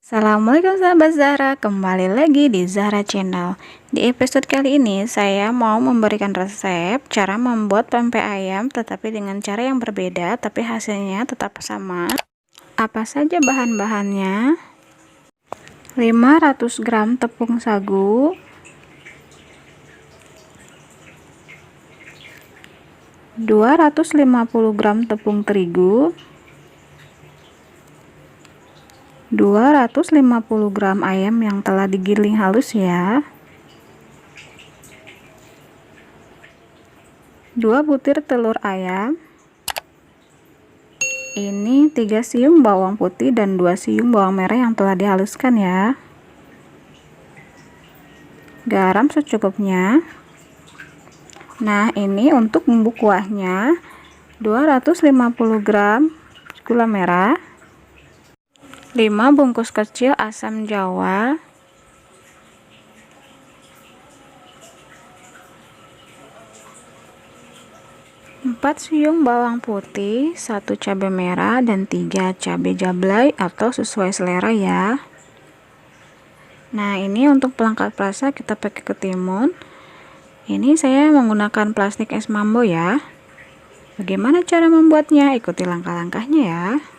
Assalamualaikum sahabat Zahra, kembali lagi di Zahra Channel. Di episode kali ini saya mau memberikan resep cara membuat pempek ayam tetapi dengan cara yang berbeda tapi hasilnya tetap sama. Apa saja bahan-bahannya? 500 gram tepung sagu, 250 gram tepung terigu, 250 gram ayam yang telah digiling halus ya, 2 butir telur ayam, ini 3 siung bawang putih dan 2 siung bawang merah yang telah dihaluskan ya, garam secukupnya. Nah, ini untuk bumbu kuahnya 250 gram gula merah, 5 bungkus kecil asam jawa, 4 siung bawang putih, 1 cabai merah, dan 3 cabai jablay atau sesuai selera ya. Nah, ini untuk pelengkap rasa kita pakai ketimun. Ini saya menggunakan plastik es mambo ya. Bagaimana cara membuatnya? Ikuti langkah-langkahnya ya.